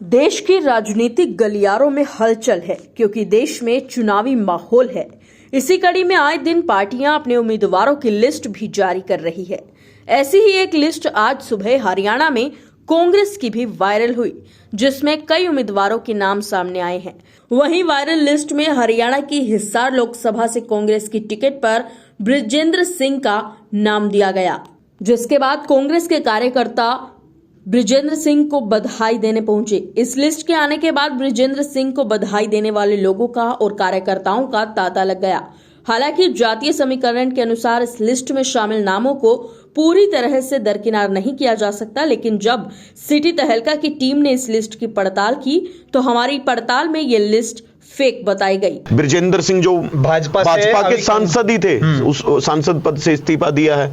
देश के राजनीतिक गलियारों में हलचल है क्योंकि देश में चुनावी माहौल है। इसी कड़ी में आए दिन पार्टियां अपने उम्मीदवारों की लिस्ट भी जारी कर रही है। ऐसी ही एक लिस्ट आज सुबह हरियाणा में कांग्रेस की भी वायरल हुई, जिसमें कई उम्मीदवारों के नाम सामने आए हैं। वहीं वायरल लिस्ट में हरियाणा की हिसार लोकसभा से कांग्रेस की टिकट पर बृजेंद्र सिंह का नाम दिया गया, जिसके बाद कांग्रेस के कार्यकर्ता बृजेंद्र सिंह को बधाई देने पहुंचे। इस लिस्ट के आने के बाद बृजेंद्र सिंह को बधाई देने वाले लोगों का और कार्यकर्ताओं का तांता लग गया। हालांकि जातीय समीकरण के अनुसार इस लिस्ट में शामिल नामों को पूरी तरह से दरकिनार नहीं किया जा सकता, लेकिन जब सिटी तहलका की टीम ने इस लिस्ट की पड़ताल की तो हमारी पड़ताल में ये लिस्ट फेक बताई गई। बृजेंद्र सिंह जो भाजपा के सांसद ही थे, उस सांसद पद से इस्तीफा दिया है,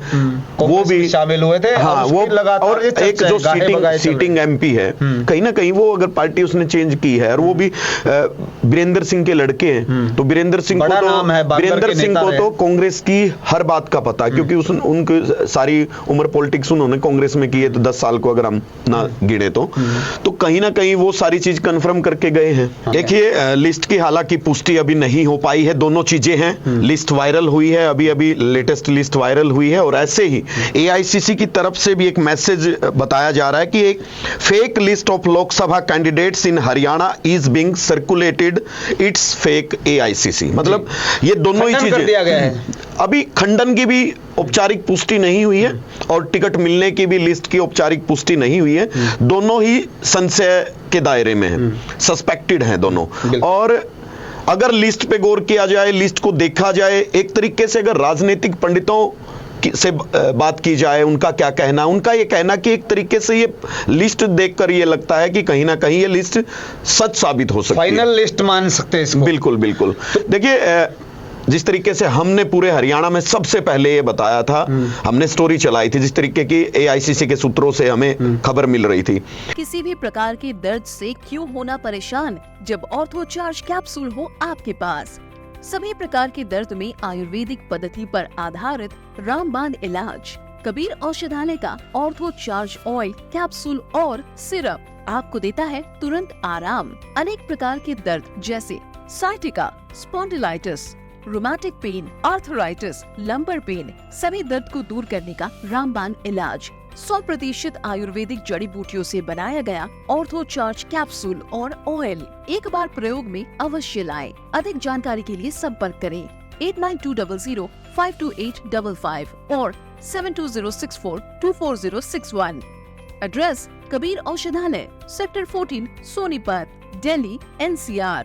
वो भी शामिल हुए थे। हाँ, वो और एक जो सीटिंग एमपी है, कहीं ना कहीं वो अगर पार्टी उसने चेंज की है और वो भी वीरेंद्र सिंह के लड़के हैं, तो वीरेंद्र सिंह को तो कांग्रेस की हर बात का पता, क्योंकि उनकी सारी उम्र पॉलिटिक्स उन्होंने कांग्रेस में की है, तो 10 साल को अगर हम ना गिने तो कहीं ना कहीं वो सारी चीज कंफर्म करके गए हैं। देखिए, लिस्ट की हालांकि पुष्टि अभी नहीं हो पाई है, दोनों चीजें हैं। लिस्ट वायरल हुई है, अभी लेटेस्ट लिस्ट वायरल हुई है, और ऐसे ही एआईसीसी की तरफ से भी एक मैसेज बताया जा रहा है कि एक fake list of Lok Sabha candidates in Haryana is being circulated, it's fake AICC. मतलब ये दोनों ही चीजें दिया गया है। अभी खंडन की भी औपचारिक पुष्टि नहीं हुई है और टिकट मिलने की भी लिस्ट की औपचारिक पुष्टि नहीं हुई है। दोनों ही संशय के दायरे में है, सस्पेक्टेड हैं दोनों। और अगर लिस्ट पे गौर किया जाए, लिस्ट को देखा जाए, एक तरीके से अगर राजनीतिक पंडितों से बात की जाए, उनका क्या कहना, उनका ये कहना कि एक तरीके से ये लिस्ट देखकर ये लगता है कि कहीं ना कहीं ये लिस्ट सच साबित हो सकती है, फाइनल लिस्ट मान सकते हैं इसको। बिल्कुल बिल्कुल। देखिए, जिस तरीके से हमने पूरे हरियाणा में सबसे पहले ये बताया था, हमने स्टोरी चलाई थी, जिस तरीके की एआईसीसी के सूत्रों से हमें खबर मिल रही थी। किसी भी प्रकार के दर्द से क्यों होना परेशान, जब ऑर्थो चार्ज कैप्सूल हो आपके पास। सभी प्रकार के दर्द में आयुर्वेदिक पद्धति पर आधारित रामबाण इलाज। कबीर औषधालय का ऑर्थो चार्ज ऑयल, कैप्सूल और सिरप आपको देता है तुरंत आराम। अनेक प्रकार के दर्द जैसे sciatica, spondylitis, rheumatic pain, arthritis, lumbar pain, सभी दर्द को दूर करने का रामबाण इलाज। 100% आयुर्वेदिक जड़ी बूटियों से बनाया गया ऑर्थो चार्ज कैप्सूल और ऑयल एक बार प्रयोग में अवश्य लाएं। अधिक जानकारी के लिए संपर्क करें 8920528555 और 7206424061। एड्रेस कबीर औषधालय, सेक्टर 14, सोनीपत, दिल्ली, NCR।